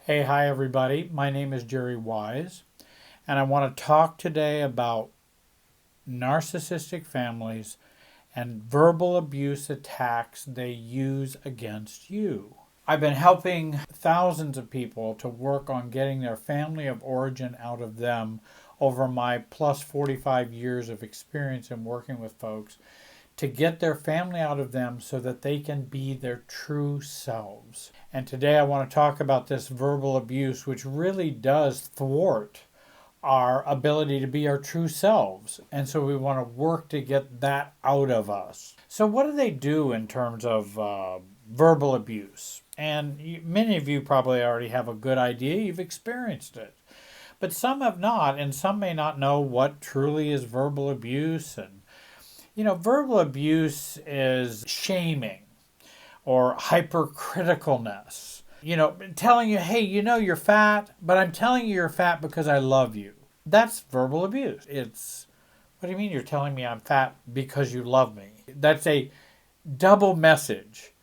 Hey, hi everybody. My name is Jerry Wise, and I want to talk today about narcissistic families and verbal abuse attacks they use against you. I've been helping thousands of people to work on getting their family of origin out of them over my plus 45 years of experience in working with folks to get their family out of them so that they can be their true selves. And today I want to talk about this verbal abuse, which really does thwart our ability to be our true selves. And so we want to work to get that out of us. So, what do they do in terms of verbal abuse? And many of you probably already have a good idea, you've experienced it. But some have not, and some may not know what truly is verbal abuse. And verbal abuse is shaming or hypercriticalness. Telling you, hey, you're fat, but I'm telling you you're fat because I love you. That's verbal abuse. It's, what do you mean you're telling me I'm fat because you love me? That's a double message.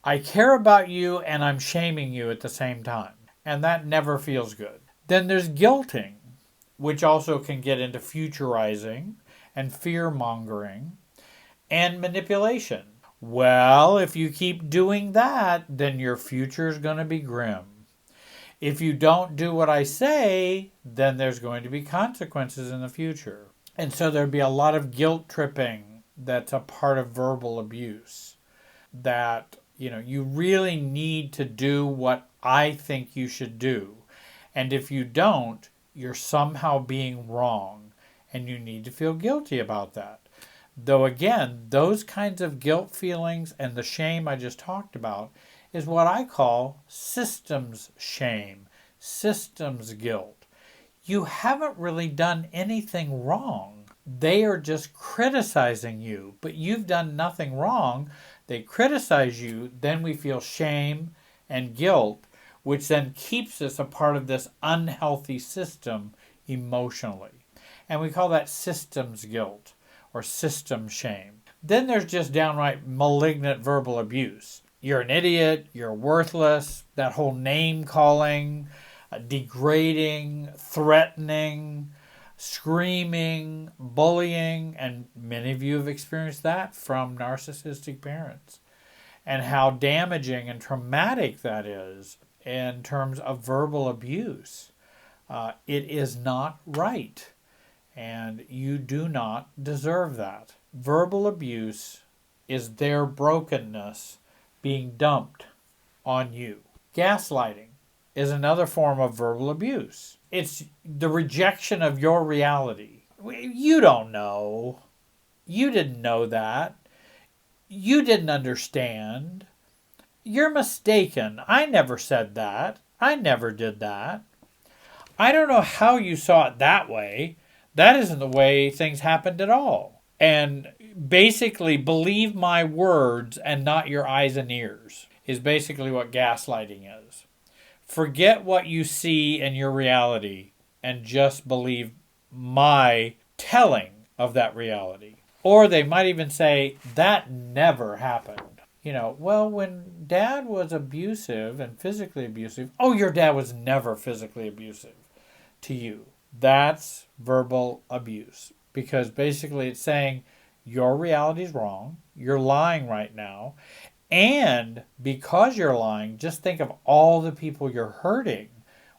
I care about you and I'm shaming you at the same time. And that never feels good. Then there's guilting, which also can get into futurizing and fear-mongering and manipulation. Well, if you keep doing that, then your future is going to be grim. If you don't do what I say, then there's going to be consequences in the future. And so there'd be a lot of guilt tripping that's a part of verbal abuse. That, you really need to do what I think you should do. And if you don't, you're somehow being wrong. And you need to feel guilty about that. Though again, those kinds of guilt feelings and the shame I just talked about is what I call systems shame, systems guilt. You haven't really done anything wrong. They are just criticizing you, but you've done nothing wrong. They criticize you, then we feel shame and guilt, which then keeps us a part of this unhealthy system emotionally. And we call that systems guilt or system shame. Then there's just downright malignant verbal abuse. You're an idiot, you're worthless, that whole name calling, degrading, threatening, screaming, bullying, and many of you have experienced that from narcissistic parents. And how damaging and traumatic that is in terms of verbal abuse. It is not right. And you do not deserve that. Verbal abuse is their brokenness being dumped on you. Gaslighting is another form of verbal abuse. It's the rejection of your reality. You don't know. You didn't know that. You didn't understand. You're mistaken. I never said that. I never did that. I don't know how you saw it that way. That isn't the way things happened at all. And basically, believe my words and not your eyes and ears is basically what gaslighting is. Forget what you see in your reality and just believe my telling of that reality. Or they might even say, that never happened. Well, when dad was abusive and physically abusive, oh, your dad was never physically abusive to you. That's verbal abuse because basically it's saying your reality is wrong, you're lying right now, and because you're lying, just think of all the people you're hurting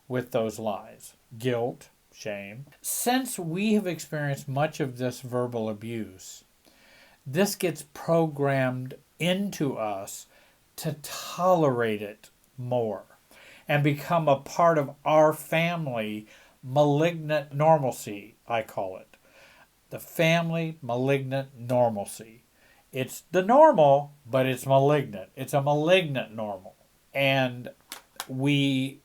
with those lies. Guilt, shame. Since we have experienced much of this verbal abuse, this gets programmed into us to tolerate it more and become a part of our family. Malignant normalcy, I call it. The family malignant normalcy. It's the normal, but it's malignant. It's a malignant normal. And we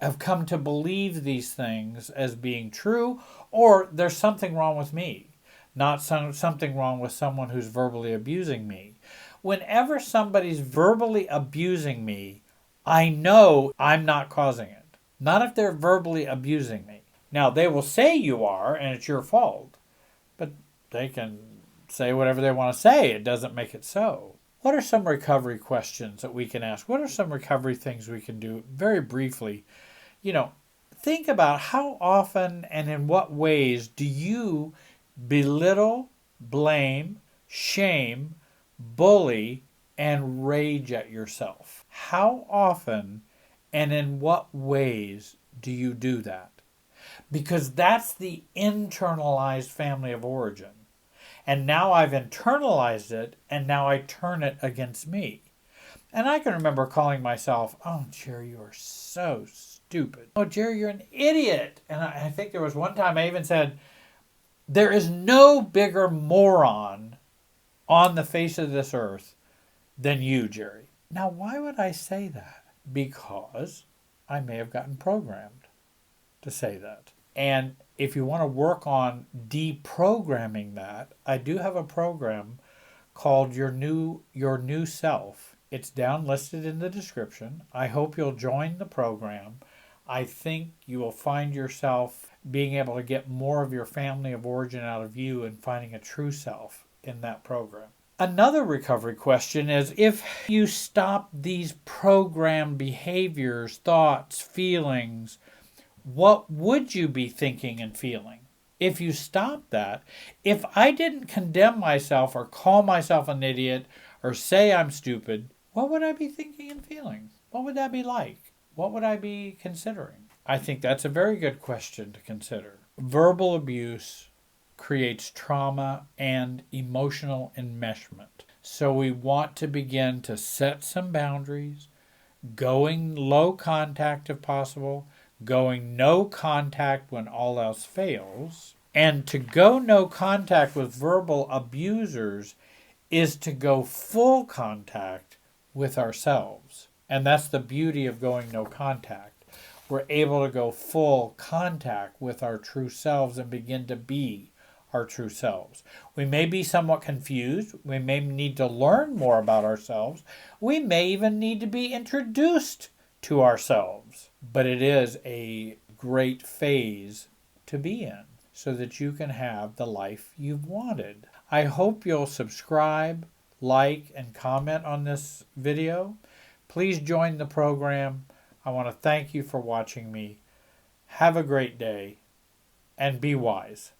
have come to believe these things as being true, or there's something wrong with me, not something wrong with someone who's verbally abusing me. Whenever somebody's verbally abusing me, I know I'm not causing it. Not if they're verbally abusing me. Now, they will say you are, and it's your fault. But they can say whatever they want to say. It doesn't make it so. What are some recovery questions that we can ask? What are some recovery things we can do? Very briefly, you know, think about how often and in what ways do you belittle, blame, shame, bully, and rage at yourself? How often and in what ways do you do that? Because that's the internalized family of origin. And now I've internalized it, and now I turn it against me. And I can remember calling myself, "Oh, Jerry, you are so stupid. Oh, Jerry, you're an idiot." And I think there was one time I even said, "There is no bigger moron on the face of this earth than you, Jerry." Now, why would I say that? Because I may have gotten programmed to say that. And if you want to work on deprogramming that, I do have a program called Your New Self. It's down listed in the description. I hope you'll join the program. I think you will find yourself being able to get more of your family of origin out of you and finding a true self in that program. Another recovery question is, if you stop these programmed behaviors, thoughts, feelings, what would you be thinking and feeling? If you stop that, if I didn't condemn myself or call myself an idiot or say I'm stupid, what would I be thinking and feeling? What would that be like? What would I be considering? I think that's a very good question to consider. Verbal abuse creates trauma and emotional enmeshment. So we want to begin to set some boundaries, going low contact if possible, going no contact when all else fails. And to go no contact with verbal abusers is to go full contact with ourselves. And that's the beauty of going no contact. We're able to go full contact with our true selves and begin to be our true selves. We may be somewhat confused. We may need to learn more about ourselves. We may even need to be introduced to ourselves. But it is a great phase to be in so that you can have the life you've wanted. I hope you'll subscribe, like, and comment on this video. Please join the program. I want to thank you for watching me. Have a great day and be wise.